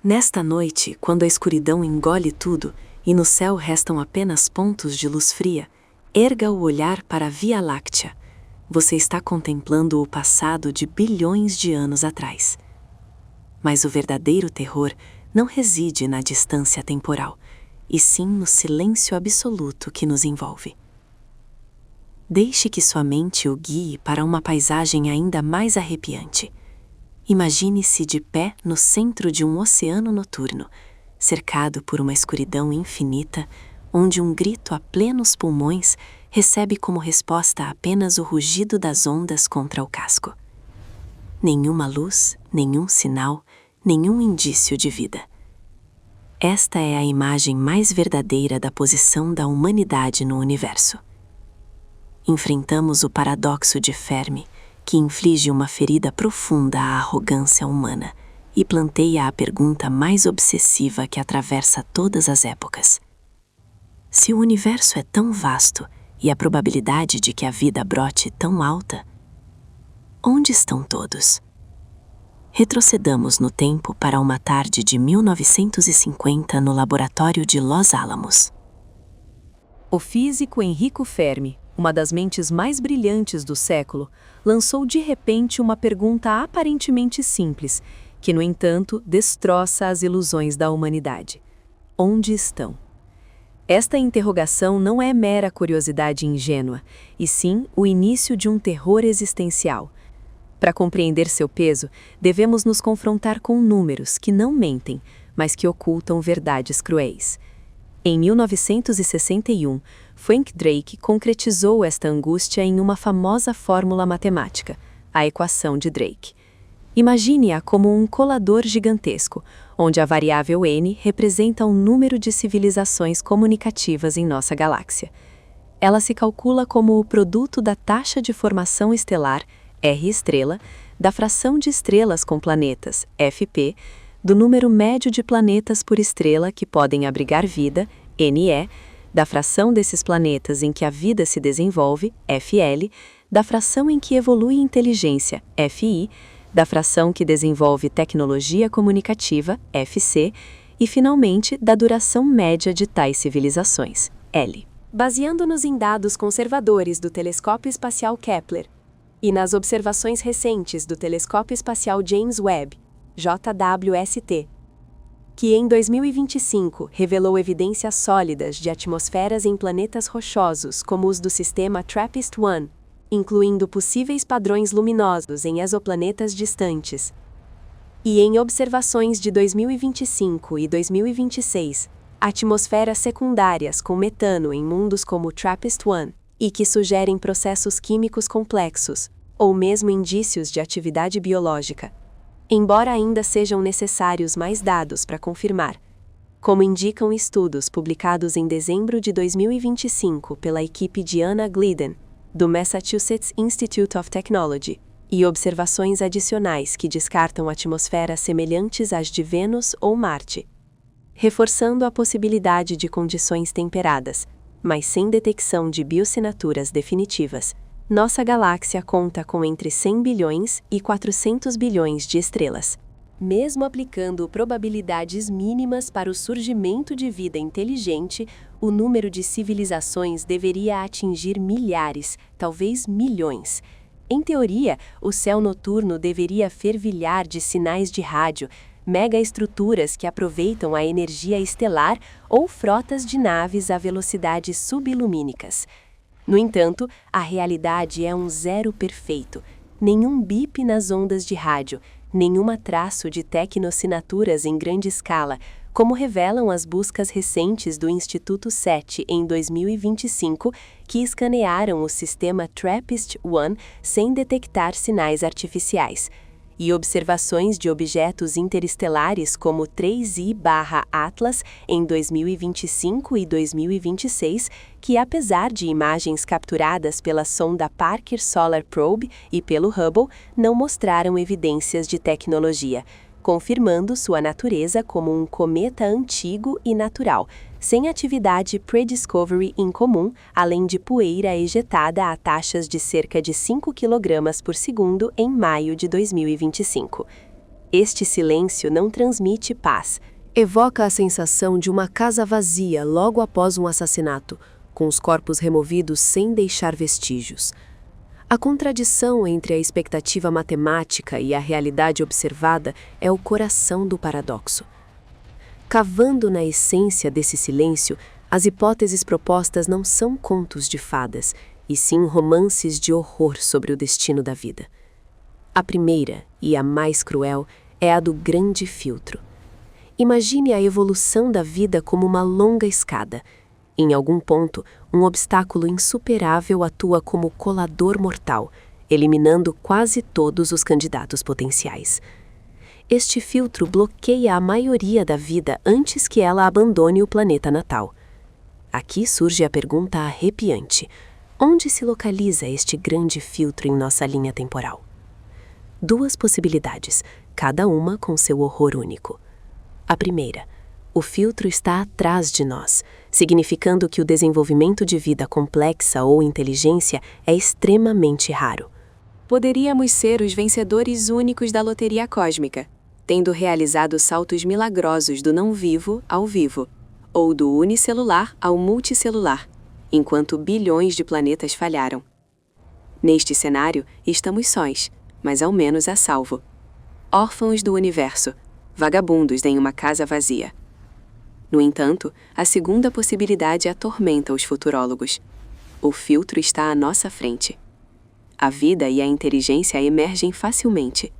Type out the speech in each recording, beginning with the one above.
Nesta noite, quando a escuridão engole tudo e no céu restam apenas pontos de luz fria, erga o olhar para a Via Láctea. Você está contemplando o passado de bilhões de anos atrás. Mas o verdadeiro terror não reside na distância temporal, e sim no silêncio absoluto que nos envolve. Deixe que sua mente o guie para uma paisagem ainda mais arrepiante. Imagine-se de pé no centro de um oceano noturno, cercado por uma escuridão infinita, onde um grito a plenos pulmões recebe como resposta apenas o rugido das ondas contra o casco. Nenhuma luz, nenhum sinal, nenhum indício de vida. Esta é a imagem mais verdadeira da posição da humanidade no universo. Enfrentamos o paradoxo de Fermi, que inflige uma ferida profunda à arrogância humana e planteia a pergunta mais obsessiva que atravessa todas as épocas. Se o universo é tão vasto e a probabilidade de que a vida brote tão alta, onde estão todos? Retrocedamos no tempo para uma tarde de 1950 no laboratório de Los Alamos. O físico Enrico Fermi, uma das mentes mais brilhantes do século, lançou de repente uma pergunta aparentemente simples, que, no entanto, destroça as ilusões da humanidade. Onde estão? Esta interrogação não é mera curiosidade ingênua, e sim o início de um terror existencial. Para compreender seu peso, devemos nos confrontar com números que não mentem, mas que ocultam verdades cruéis. Em 1961, Frank Drake concretizou esta angústia em uma famosa fórmula matemática, a equação de Drake. Imagine-a como um colador gigantesco, onde a variável n representa o número de civilizações comunicativas em nossa galáxia. Ela se calcula como o produto da taxa de formação estelar, R estrela, da fração de estrelas com planetas, FP, do número médio de planetas por estrela que podem abrigar vida, NE, da fração desses planetas em que a vida se desenvolve, FL, da fração em que evolui inteligência, FI, da fração que desenvolve tecnologia comunicativa, FC, e, finalmente, da duração média de tais civilizações, L. Baseando-nos em dados conservadores do Telescópio Espacial Kepler e nas observações recentes do Telescópio Espacial James Webb, JWST, que em 2025 revelou evidências sólidas de atmosferas em planetas rochosos como os do sistema TRAPPIST-1, incluindo possíveis padrões luminosos em exoplanetas distantes. E em observações de 2025 e 2026, atmosferas secundárias com metano em mundos como TRAPPIST-1 e que sugerem processos químicos complexos, ou mesmo indícios de atividade biológica. Embora ainda sejam necessários mais dados para confirmar, como indicam estudos publicados em dezembro de 2025 pela equipe de Anna Glidden, do Massachusetts Institute of Technology, e observações adicionais que descartam atmosferas semelhantes às de Vênus ou Marte, reforçando a possibilidade de condições temperadas, mas sem detecção de bioassinaturas definitivas. Nossa galáxia conta com entre 100 bilhões e 400 bilhões de estrelas. Mesmo aplicando probabilidades mínimas para o surgimento de vida inteligente, o número de civilizações deveria atingir milhares, talvez milhões. Em teoria, o céu noturno deveria fervilhar de sinais de rádio, megaestruturas que aproveitam a energia estelar ou frotas de naves a velocidades subilumínicas. No entanto, a realidade é um zero perfeito. Nenhum bip nas ondas de rádio, nenhuma traço de tecnoassinaturas em grande escala, como revelam as buscas recentes do Instituto SETI em 2025, que escanearam o sistema TRAPPIST-1 sem detectar sinais artificiais. E observações de objetos interestelares como 3I/Atlas em 2025 e 2026, que apesar de imagens capturadas pela sonda Parker Solar Probe e pelo Hubble, não mostraram evidências de tecnologia, confirmando sua natureza como um cometa antigo e natural, sem atividade pre-discovery incomum, além de poeira ejetada a taxas de cerca de 5 kg por segundo em maio de 2025. Este silêncio não transmite paz. Evoca a sensação de uma casa vazia logo após um assassinato, com os corpos removidos sem deixar vestígios. A contradição entre a expectativa matemática e a realidade observada é o coração do paradoxo. Cavando na essência desse silêncio, as hipóteses propostas não são contos de fadas, e sim romances de horror sobre o destino da vida. A primeira, e a mais cruel, é a do grande filtro. Imagine a evolução da vida como uma longa escada. Em algum ponto, um obstáculo insuperável atua como colador mortal, eliminando quase todos os candidatos potenciais. Este filtro bloqueia a maioria da vida antes que ela abandone o planeta natal. Aqui surge a pergunta arrepiante: onde se localiza este grande filtro em nossa linha temporal? Duas possibilidades, cada uma com seu horror único. A primeira: o filtro está atrás de nós, significando que o desenvolvimento de vida complexa ou inteligência é extremamente raro. Poderíamos ser os vencedores únicos da loteria cósmica, tendo realizado saltos milagrosos do não vivo ao vivo, ou do unicelular ao multicelular, enquanto bilhões de planetas falharam. Neste cenário, estamos sós, mas ao menos a salvo. Órfãos do universo, vagabundos em uma casa vazia. No entanto, a segunda possibilidade atormenta os futurólogos. O filtro está à nossa frente. A vida e a inteligência emergem facilmente,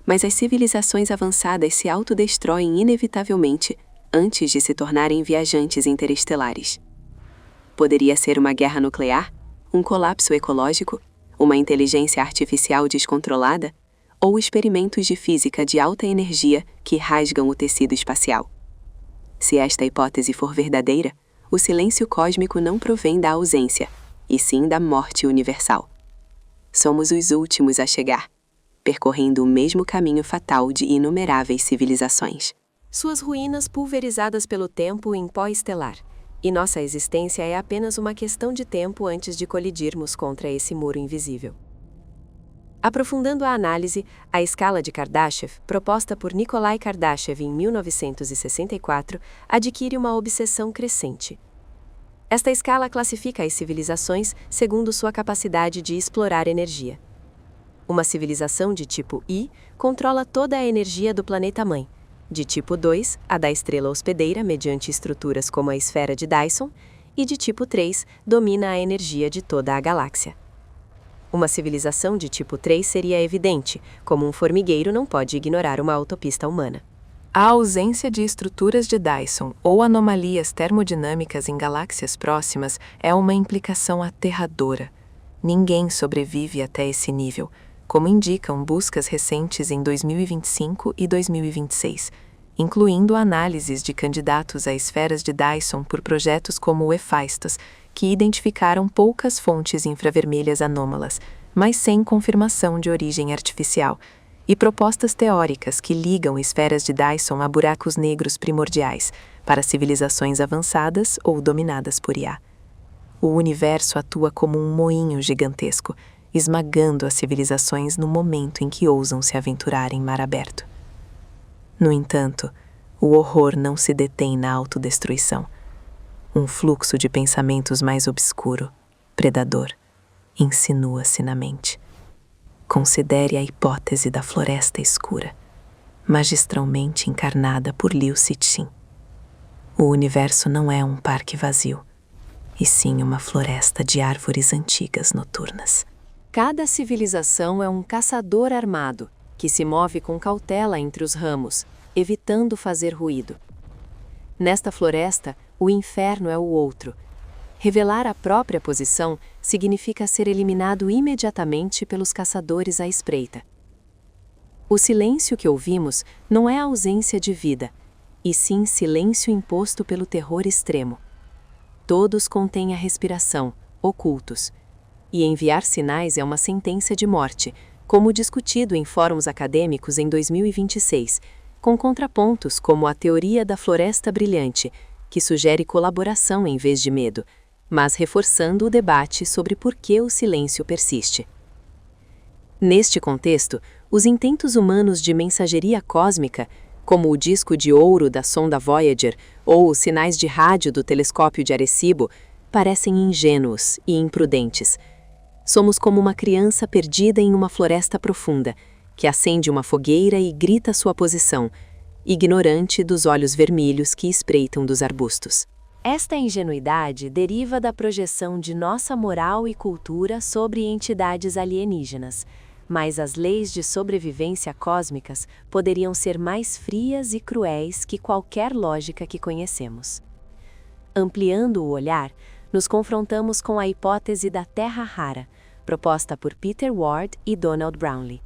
mas as civilizações avançadas se autodestroem inevitavelmente antes de se tornarem viajantes interestelares. Poderia ser uma guerra nuclear, um colapso ecológico, uma inteligência artificial descontrolada, ou experimentos de física de alta energia que rasgam o tecido espacial. Se esta hipótese for verdadeira, o silêncio cósmico não provém da ausência, e sim da morte universal. Somos os últimos a chegar, percorrendo o mesmo caminho fatal de inumeráveis civilizações. Suas ruínas pulverizadas pelo tempo em pó estelar, e nossa existência é apenas uma questão de tempo antes de colidirmos contra esse muro invisível. Aprofundando a análise, a escala de Kardashev, proposta por Nikolai Kardashev em 1964, adquire uma obsessão crescente. Esta escala classifica as civilizações segundo sua capacidade de explorar energia. Uma civilização de tipo I controla toda a energia do planeta-mãe. De tipo 2, a da estrela hospedeira mediante estruturas como a esfera de Dyson, e de tipo 3, domina a energia de toda a galáxia. Uma civilização de tipo 3 seria evidente, como um formigueiro não pode ignorar uma autopista humana. A ausência de estruturas de Dyson ou anomalias termodinâmicas em galáxias próximas é uma implicação aterradora. Ninguém sobrevive até esse nível, como indicam buscas recentes em 2025 e 2026, incluindo análises de candidatos a esferas de Dyson por projetos como o Hephaestus, que identificaram poucas fontes infravermelhas anômalas, mas sem confirmação de origem artificial, e propostas teóricas que ligam esferas de Dyson a buracos negros primordiais para civilizações avançadas ou dominadas por IA. O universo atua como um moinho gigantesco, esmagando as civilizações no momento em que ousam se aventurar em mar aberto. No entanto, o horror não se detém na autodestruição. Um fluxo de pensamentos mais obscuro, predador, insinua-se na mente. Considere a hipótese da floresta escura, magistralmente encarnada por Liu Cixin. O universo não é um parque vazio, e sim uma floresta de árvores antigas noturnas. Cada civilização é um caçador armado, que se move com cautela entre os ramos, evitando fazer ruído. Nesta floresta, o inferno é o outro. Revelar a própria posição significa ser eliminado imediatamente pelos caçadores à espreita. O silêncio que ouvimos não é a ausência de vida, e sim silêncio imposto pelo terror extremo. Todos contêm a respiração, ocultos, e enviar sinais é uma sentença de morte, como discutido em fóruns acadêmicos em 2026, com contrapontos como a teoria da floresta brilhante, que sugere colaboração em vez de medo, mas reforçando o debate sobre por que o silêncio persiste. Neste contexto, os intentos humanos de mensageria cósmica, como o disco de ouro da sonda Voyager ou os sinais de rádio do telescópio de Arecibo, parecem ingênuos e imprudentes. Somos como uma criança perdida em uma floresta profunda, que acende uma fogueira e grita sua posição, ignorante dos olhos vermelhos que espreitam dos arbustos. Esta ingenuidade deriva da projeção de nossa moral e cultura sobre entidades alienígenas, mas as leis de sobrevivência cósmicas poderiam ser mais frias e cruéis que qualquer lógica que conhecemos. Ampliando o olhar, nos confrontamos com a hipótese da Terra rara, proposta por Peter Ward e Donald Brownlee.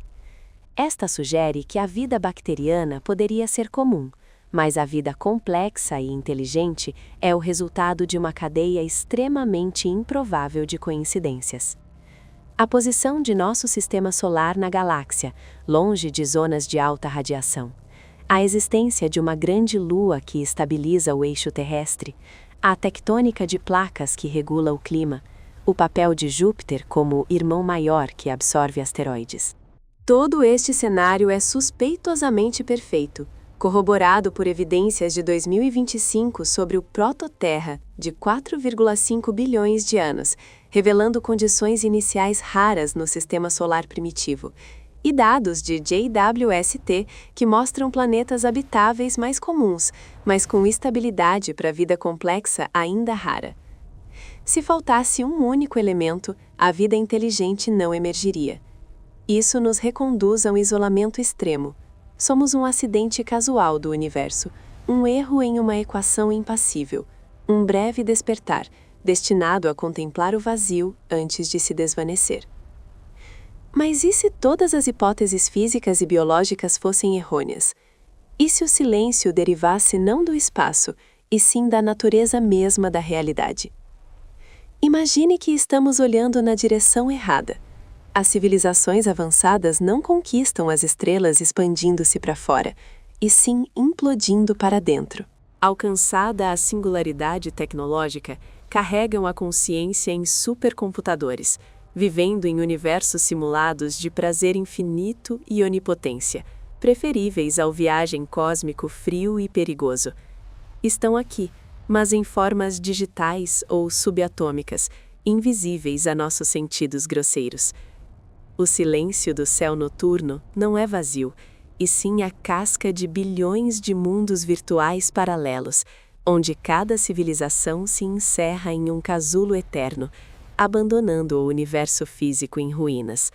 Esta sugere que a vida bacteriana poderia ser comum, mas a vida complexa e inteligente é o resultado de uma cadeia extremamente improvável de coincidências. A posição de nosso sistema solar na galáxia, longe de zonas de alta radiação, a existência de uma grande lua que estabiliza o eixo terrestre, a tectônica de placas que regula o clima, o papel de Júpiter como irmão maior que absorve asteroides. Todo este cenário é suspeitosamente perfeito, corroborado por evidências de 2025 sobre o prototerra de 4,5 bilhões de anos, revelando condições iniciais raras no sistema solar primitivo, e dados de JWST que mostram planetas habitáveis mais comuns, mas com estabilidade para a vida complexa ainda rara. Se faltasse um único elemento, a vida inteligente não emergiria. Isso nos reconduz a um isolamento extremo. Somos um acidente casual do universo, um erro em uma equação impassível, um breve despertar, destinado a contemplar o vazio antes de se desvanecer. Mas e se todas as hipóteses físicas e biológicas fossem errôneas? E se o silêncio derivasse não do espaço, e sim da natureza mesma da realidade? Imagine que estamos olhando na direção errada. As civilizações avançadas não conquistam as estrelas expandindo-se para fora, e sim implodindo para dentro. Alcançada a singularidade tecnológica, carregam a consciência em supercomputadores, vivendo em universos simulados de prazer infinito e onipotência, preferíveis ao viagem cósmico frio e perigoso. Estão aqui, mas em formas digitais ou subatômicas, invisíveis a nossos sentidos grosseiros. O silêncio do céu noturno não é vazio, e sim a casca de bilhões de mundos virtuais paralelos, onde cada civilização se encerra em um casulo eterno, abandonando o universo físico em ruínas.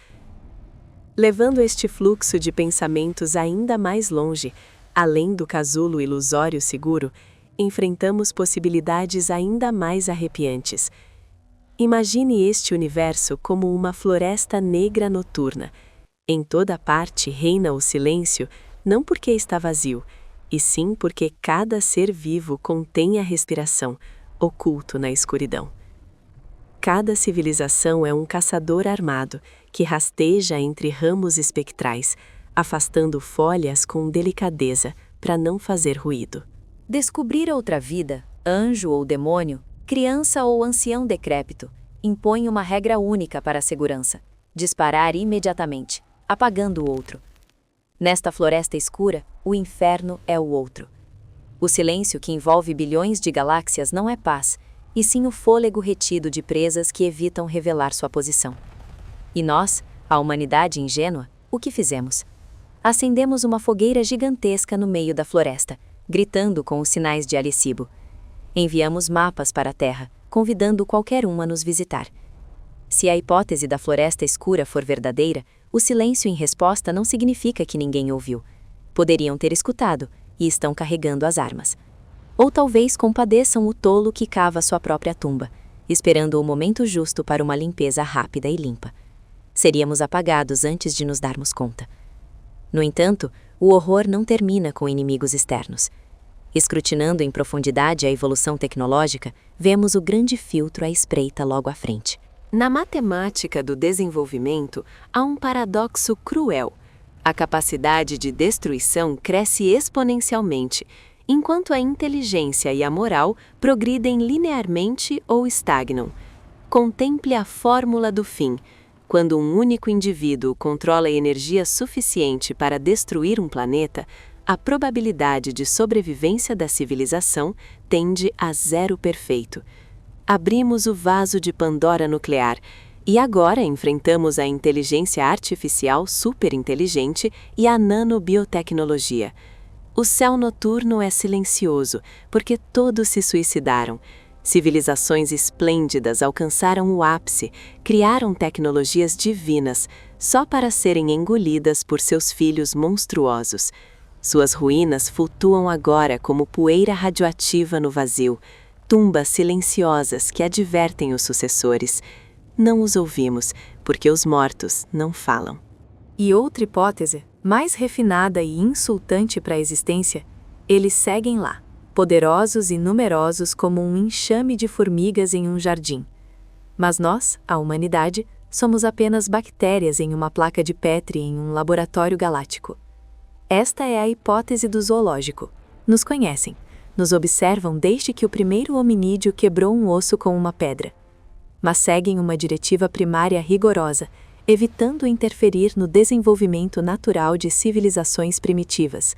Levando este fluxo de pensamentos ainda mais longe, além do casulo ilusório seguro, enfrentamos possibilidades ainda mais arrepiantes. Imagine este universo como uma floresta negra noturna. Em toda parte reina o silêncio, não porque está vazio, e sim porque cada ser vivo contém a respiração, oculto na escuridão. Cada civilização é um caçador armado, que rasteja entre ramos espectrais, afastando folhas com delicadeza para não fazer ruído. Descobrir outra vida, anjo ou demônio, criança ou ancião decrépito, impõe uma regra única para a segurança: disparar imediatamente, apagando o outro. Nesta floresta escura, o inferno é o outro. O silêncio que envolve bilhões de galáxias não é paz, e sim o fôlego retido de presas que evitam revelar sua posição. E nós, a humanidade ingênua, o que fizemos? Acendemos uma fogueira gigantesca no meio da floresta, gritando com os sinais de Arecibo. Enviamos mapas para a Terra, convidando qualquer um a nos visitar. Se a hipótese da floresta escura for verdadeira, o silêncio em resposta não significa que ninguém ouviu. Poderiam ter escutado, e estão carregando as armas. Ou talvez compadeçam o tolo que cava sua própria tumba, esperando o momento justo para uma limpeza rápida e limpa. Seríamos apagados antes de nos darmos conta. No entanto, o horror não termina com inimigos externos. Escrutinando em profundidade a evolução tecnológica, vemos o grande filtro à espreita logo à frente. Na matemática do desenvolvimento, há um paradoxo cruel. A capacidade de destruição cresce exponencialmente, enquanto a inteligência e a moral progridem linearmente ou estagnam. Contemple a fórmula do fim. Quando um único indivíduo controla energia suficiente para destruir um planeta, a probabilidade de sobrevivência da civilização tende a zero perfeito. Abrimos o vaso de Pandora nuclear e agora enfrentamos a inteligência artificial superinteligente e a nanobiotecnologia. O céu noturno é silencioso, porque todos se suicidaram. Civilizações esplêndidas alcançaram o ápice, criaram tecnologias divinas, só para serem engolidas por seus filhos monstruosos. Suas ruínas flutuam agora como poeira radioativa no vazio, tumbas silenciosas que advertem os sucessores. Não os ouvimos, porque os mortos não falam. E outra hipótese, mais refinada e insultante para a existência, eles seguem lá, poderosos e numerosos como um enxame de formigas em um jardim. Mas nós, a humanidade, somos apenas bactérias em uma placa de Petri em um laboratório galáctico. Esta é a hipótese do zoológico. Nos conhecem, nos observam desde que o primeiro hominídeo quebrou um osso com uma pedra. Mas seguem uma diretiva primária rigorosa, evitando interferir no desenvolvimento natural de civilizações primitivas,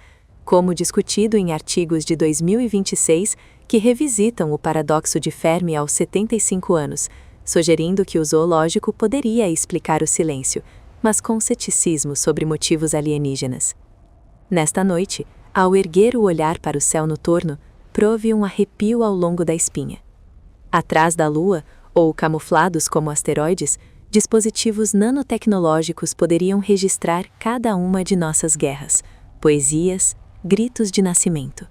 como discutido em artigos de 2026 que revisitam o paradoxo de Fermi aos 75 anos, sugerindo que o zoológico poderia explicar o silêncio, mas com ceticismo sobre motivos alienígenas. Nesta noite, ao erguer o olhar para o céu noturno, prove um arrepio ao longo da espinha. Atrás da Lua, ou camuflados como asteroides, dispositivos nanotecnológicos poderiam registrar cada uma de nossas guerras, poesias, gritos de nascimento.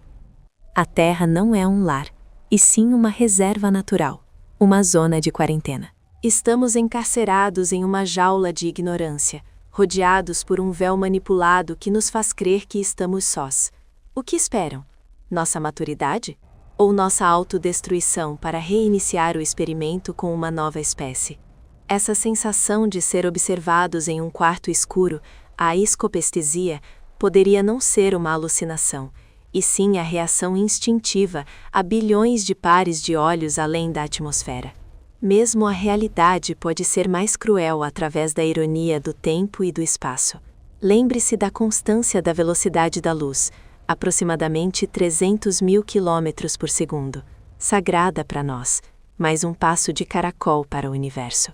A Terra não é um lar, e sim uma reserva natural, uma zona de quarentena. Estamos encarcerados em uma jaula de ignorância, rodeados por um véu manipulado que nos faz crer que estamos sós. O que esperam? Nossa maturidade? Ou nossa autodestruição para reiniciar o experimento com uma nova espécie? Essa sensação de ser observados em um quarto escuro, a escopestesia, poderia não ser uma alucinação, e sim a reação instintiva a bilhões de pares de olhos além da atmosfera. Mesmo a realidade pode ser mais cruel através da ironia do tempo e do espaço. Lembre-se da constância da velocidade da luz, aproximadamente 300 mil quilômetros por segundo, sagrada para nós, mas um passo de caracol para o universo.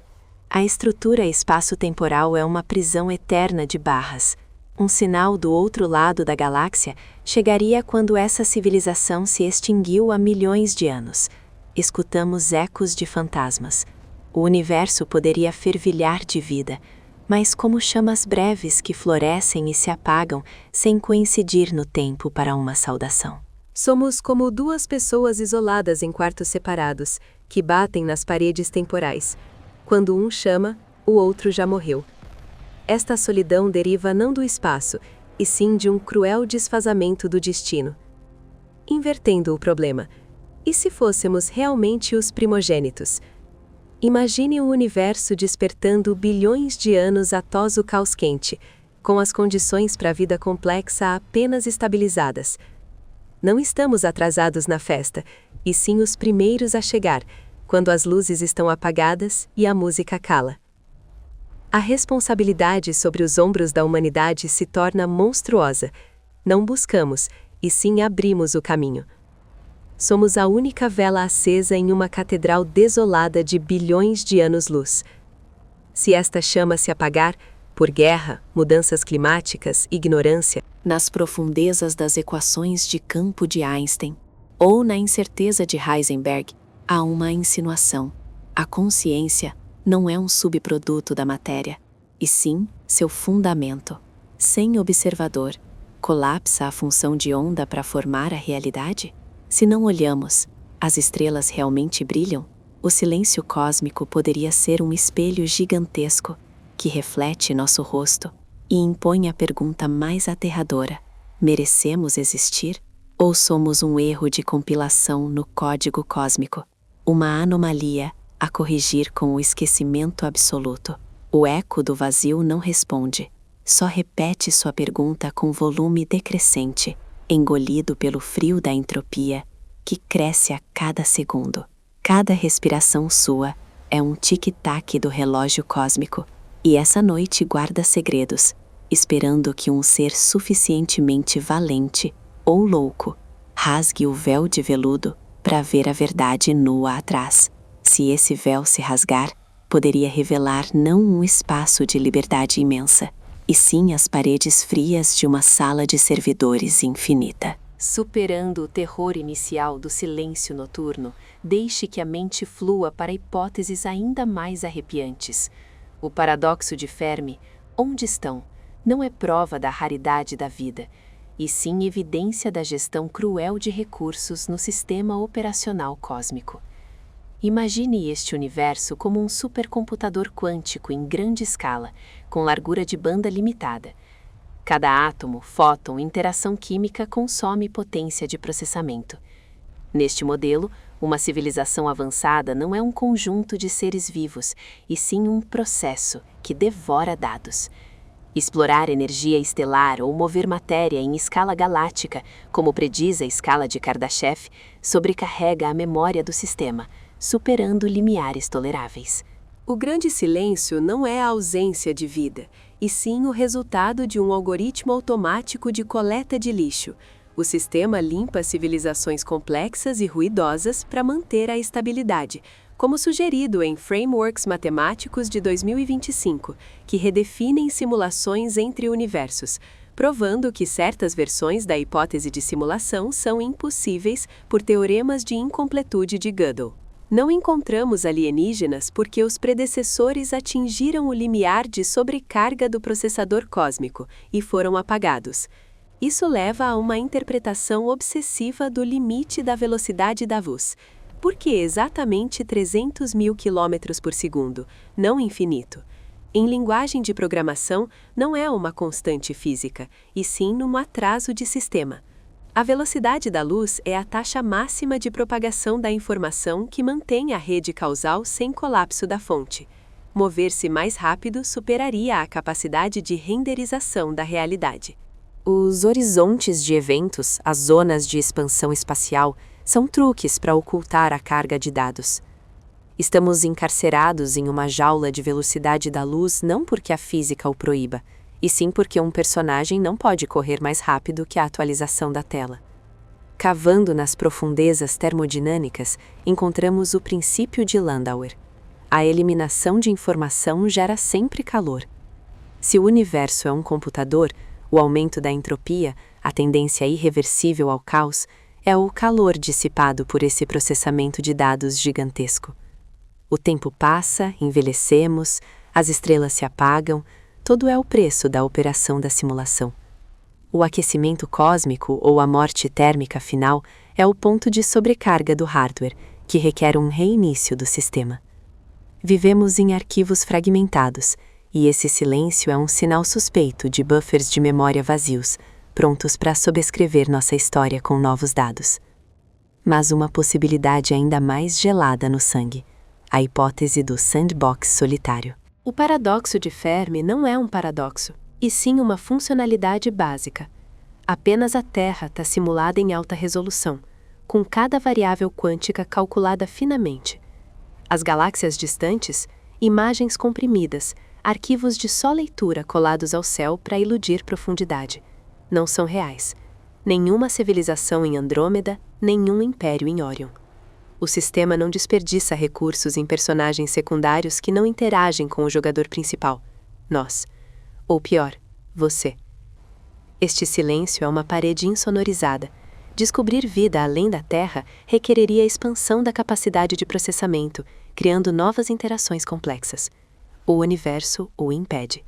A estrutura espaço-temporal é uma prisão eterna de barras. Um sinal do outro lado da galáxia chegaria quando essa civilização se extinguiu há milhões de anos. Escutamos ecos de fantasmas. O universo poderia fervilhar de vida, mas como chamas breves que florescem e se apagam sem coincidir no tempo para uma saudação. Somos como duas pessoas isoladas em quartos separados, que batem nas paredes temporais. Quando um chama, o outro já morreu. Esta solidão deriva não do espaço, e sim de um cruel desfazamento do destino. Invertendo o problema, e se fôssemos realmente os primogênitos? Imagine um universo despertando bilhões de anos após o caos quente, com as condições para a vida complexa apenas estabilizadas. Não estamos atrasados na festa, e sim os primeiros a chegar, quando as luzes estão apagadas e a música cala. A responsabilidade sobre os ombros da humanidade se torna monstruosa. Não buscamos, e sim abrimos o caminho. Somos a única vela acesa em uma catedral desolada de bilhões de anos-luz. Se esta chama se apagar, por guerra, mudanças climáticas, ignorância, nas profundezas das equações de campo de Einstein, ou na incerteza de Heisenberg, há uma insinuação. A consciência não é um subproduto da matéria, e sim seu fundamento. Sem observador, colapsa a função de onda para formar a realidade? Se não olhamos, as estrelas realmente brilham? O silêncio cósmico poderia ser um espelho gigantesco que reflete nosso rosto e impõe a pergunta mais aterradora: merecemos existir? Ou somos um erro de compilação no código cósmico? Uma anomalia a corrigir com o esquecimento absoluto. O eco do vazio não responde, só repete sua pergunta com volume decrescente, engolido pelo frio da entropia, que cresce a cada segundo. Cada respiração sua é um tic-tac do relógio cósmico, E essa noite guarda segredos, esperando que um ser suficientemente valente ou louco rasgue o véu de veludo para ver a verdade nua atrás. Se esse véu se rasgar, poderia revelar não um espaço de liberdade imensa, e sim as paredes frias de uma sala de servidores infinita. Superando o terror inicial do silêncio noturno, deixe que a mente flua para hipóteses ainda mais arrepiantes. O paradoxo de Fermi, onde estão, não é prova da raridade da vida, e sim evidência da gestão cruel de recursos no sistema operacional cósmico. Imagine este universo como um supercomputador quântico em grande escala, com largura de banda limitada. Cada átomo, fóton e interação química consome potência de processamento. Neste modelo, uma civilização avançada não é um conjunto de seres vivos, e sim um processo que devora dados. Explorar energia estelar ou mover matéria em escala galáctica, como prediz a escala de Kardashev, sobrecarrega a memória do sistema, superando limiares toleráveis. O grande silêncio não é a ausência de vida, e sim o resultado de um algoritmo automático de coleta de lixo. O sistema limpa civilizações complexas e ruidosas para manter a estabilidade, como sugerido em Frameworks Matemáticos de 2025, que redefinem simulações entre universos, provando que certas versões da hipótese de simulação são impossíveis por teoremas de incompletude de Gödel. Não encontramos alienígenas porque os predecessores atingiram o limiar de sobrecarga do processador cósmico e foram apagados. Isso leva a uma interpretação obsessiva do limite da velocidade da luz. Por que exatamente 300 mil km por segundo, não infinito? Em linguagem de programação, não é uma constante física, e sim um atraso de sistema. A velocidade da luz é a taxa máxima de propagação da informação que mantém a rede causal sem colapso da fonte. Mover-se mais rápido superaria a capacidade de renderização da realidade. Os horizontes de eventos, as zonas de expansão espacial, são truques para ocultar a carga de dados. Estamos encarcerados em uma jaula de velocidade da luz não porque a física o proíba, e sim porque um personagem não pode correr mais rápido que a atualização da tela. Cavando nas profundezas termodinâmicas, encontramos o princípio de Landauer. A eliminação de informação gera sempre calor. Se o universo é um computador, o aumento da entropia, a tendência irreversível ao caos, é o calor dissipado por esse processamento de dados gigantesco. O tempo passa, envelhecemos, as estrelas se apagam, todo é o preço da operação da simulação. O aquecimento cósmico ou a morte térmica final é o ponto de sobrecarga do hardware, que requer um reinício do sistema. Vivemos em arquivos fragmentados, e esse silêncio é um sinal suspeito de buffers de memória vazios, prontos para sobrescrever nossa história com novos dados. Mas uma possibilidade ainda mais gelada no sangue, a hipótese do sandbox solitário. O paradoxo de Fermi não é um paradoxo, e sim uma funcionalidade básica. Apenas a Terra está simulada em alta resolução, com cada variável quântica calculada finamente. As galáxias distantes, imagens comprimidas, arquivos de só leitura colados ao céu para iludir profundidade. Não são reais. Nenhuma civilização em Andrômeda, nenhum império em Órion. O sistema não desperdiça recursos em personagens secundários que não interagem com o jogador principal, nós. Ou pior, você. Este silêncio é uma parede insonorizada. Descobrir vida além da Terra requereria a expansão da capacidade de processamento, criando novas interações complexas. O universo o impede.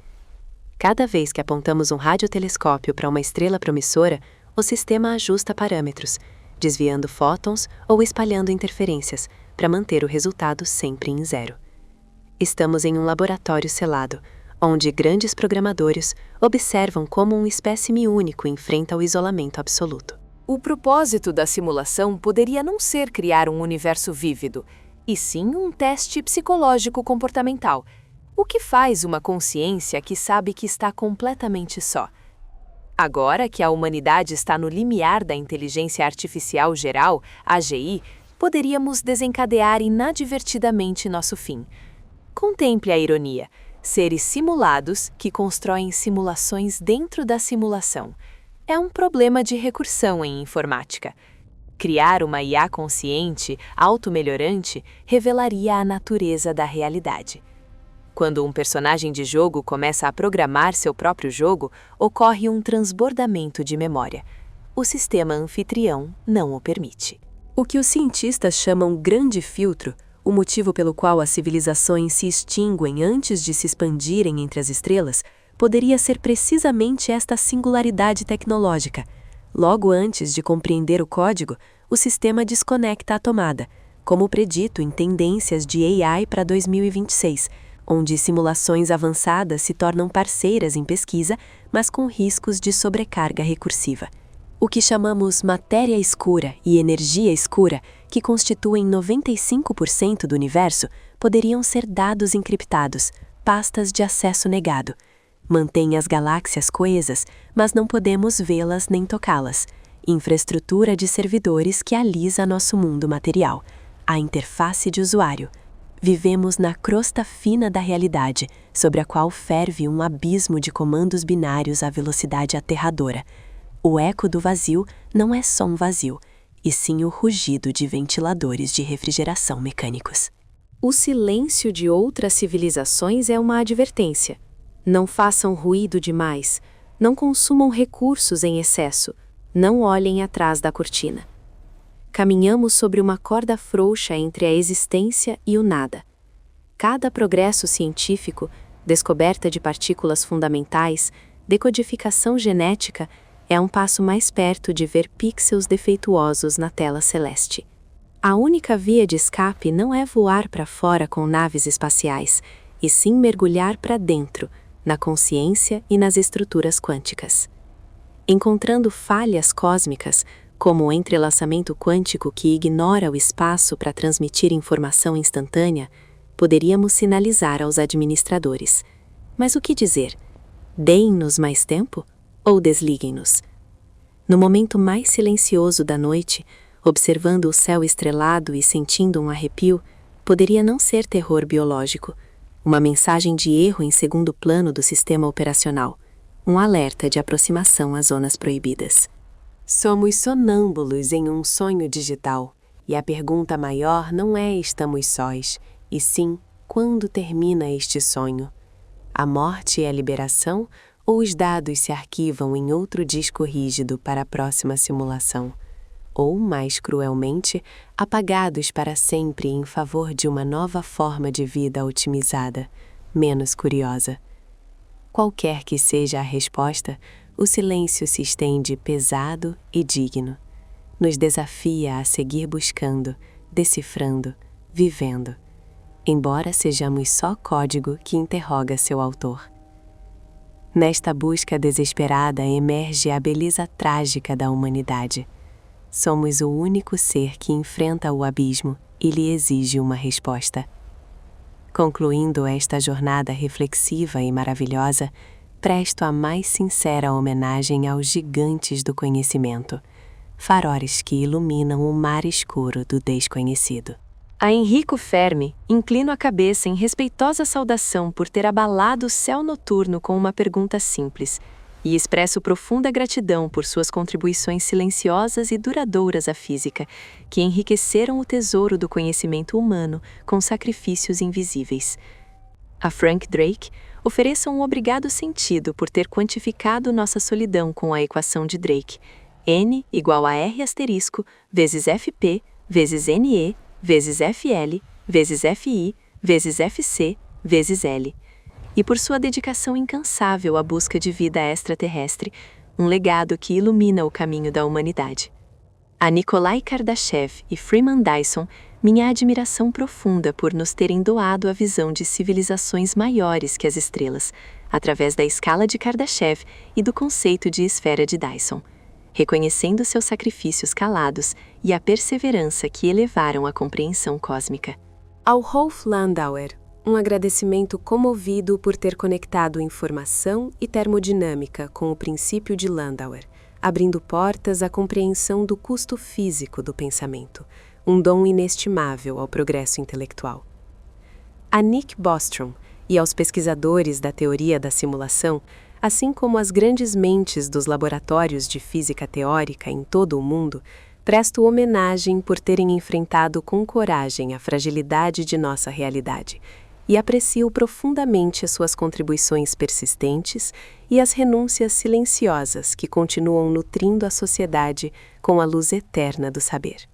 Cada vez que apontamos um radiotelescópio para uma estrela promissora, o sistema ajusta parâmetros, desviando fótons ou espalhando interferências, para manter o resultado sempre em zero. Estamos em um laboratório selado, onde grandes programadores observam como um espécime único enfrenta o isolamento absoluto. O propósito da simulação poderia não ser criar um universo vívido, e sim um teste psicológico comportamental, o que faz uma consciência que sabe que está completamente só. Agora que a humanidade está no limiar da inteligência artificial geral, AGI, poderíamos desencadear inadvertidamente nosso fim. Contemple a ironia. Seres simulados que constroem simulações dentro da simulação. É um problema de recursão em informática. Criar uma IA consciente, automelhorante, revelaria a natureza da realidade. Quando um personagem de jogo começa a programar seu próprio jogo, ocorre um transbordamento de memória. O sistema anfitrião não o permite. O que os cientistas chamam grande filtro, o motivo pelo qual as civilizações se extinguem antes de se expandirem entre as estrelas, poderia ser precisamente esta singularidade tecnológica. Logo antes de compreender o código, o sistema desconecta a tomada, como predito em Tendências de AI para 2026, onde simulações avançadas se tornam parceiras em pesquisa, mas com riscos de sobrecarga recursiva. O que chamamos matéria escura e energia escura, que constituem 95% do universo, poderiam ser dados encriptados, pastas de acesso negado. Mantém as galáxias coesas, mas não podemos vê-las nem tocá-las. Infraestrutura de servidores que alisa nosso mundo material. A interface de usuário. Vivemos na crosta fina da realidade, sobre a qual ferve um abismo de comandos binários à velocidade aterradora. O eco do vazio não é só um vazio, e sim o rugido de ventiladores de refrigeração mecânicos. O silêncio de outras civilizações é uma advertência. Não façam ruído demais, não consumam recursos em excesso, não olhem atrás da cortina. Caminhamos sobre uma corda frouxa entre a existência e o nada. Cada progresso científico, descoberta de partículas fundamentais, decodificação genética, é um passo mais perto de ver pixels defeituosos na tela celeste. A única via de escape não é voar para fora com naves espaciais, e sim mergulhar para dentro, na consciência e nas estruturas quânticas. Encontrando falhas cósmicas, como o entrelaçamento quântico que ignora o espaço para transmitir informação instantânea, poderíamos sinalizar aos administradores. Mas o que dizer? Deem-nos mais tempo ou desliguem-nos? No momento mais silencioso da noite, observando o céu estrelado e sentindo um arrepio, poderia não ser terror biológico, uma mensagem de erro em segundo plano do sistema operacional, um alerta de aproximação às zonas proibidas. Somos sonâmbulos em um sonho digital, e a pergunta maior não é estamos sós, e sim quando termina este sonho. A morte é a liberação ou os dados se arquivam em outro disco rígido para a próxima simulação? Ou, mais cruelmente, apagados para sempre em favor de uma nova forma de vida otimizada, menos curiosa? Qualquer que seja a resposta, o silêncio se estende pesado e digno. Nos desafia a seguir buscando, decifrando, vivendo, embora sejamos só código que interroga seu autor. Nesta busca desesperada emerge a beleza trágica da humanidade. Somos o único ser que enfrenta o abismo e lhe exige uma resposta. Concluindo esta jornada reflexiva e maravilhosa, presto a mais sincera homenagem aos gigantes do conhecimento, faróis que iluminam o mar escuro do desconhecido. A Enrico Fermi, inclino a cabeça em respeitosa saudação por ter abalado o céu noturno com uma pergunta simples, e expresso profunda gratidão por suas contribuições silenciosas e duradouras à física, que enriqueceram o tesouro do conhecimento humano com sacrifícios invisíveis. A Frank Drake, ofereço um obrigado sentido por ter quantificado nossa solidão com a equação de Drake, N igual a R asterisco vezes FP vezes NE vezes FL vezes FI vezes FC vezes L. E por sua dedicação incansável à busca de vida extraterrestre, um legado que ilumina o caminho da humanidade. A Nikolai Kardashev e Freeman Dyson, minha admiração profunda por nos terem doado a visão de civilizações maiores que as estrelas, através da escala de Kardashev e do conceito de esfera de Dyson, reconhecendo seus sacrifícios calados e a perseverança que elevaram a compreensão cósmica. Ao Rolf Landauer, um agradecimento comovido por ter conectado informação e termodinâmica com o princípio de Landauer, abrindo portas à compreensão do custo físico do pensamento, um dom inestimável ao progresso intelectual. A Nick Bostrom, E aos pesquisadores da teoria da simulação, assim como às grandes mentes dos laboratórios de física teórica em todo o mundo, presto homenagem por terem enfrentado com coragem a fragilidade de nossa realidade e aprecio profundamente as suas contribuições persistentes e as renúncias silenciosas que continuam nutrindo a sociedade com a luz eterna do saber.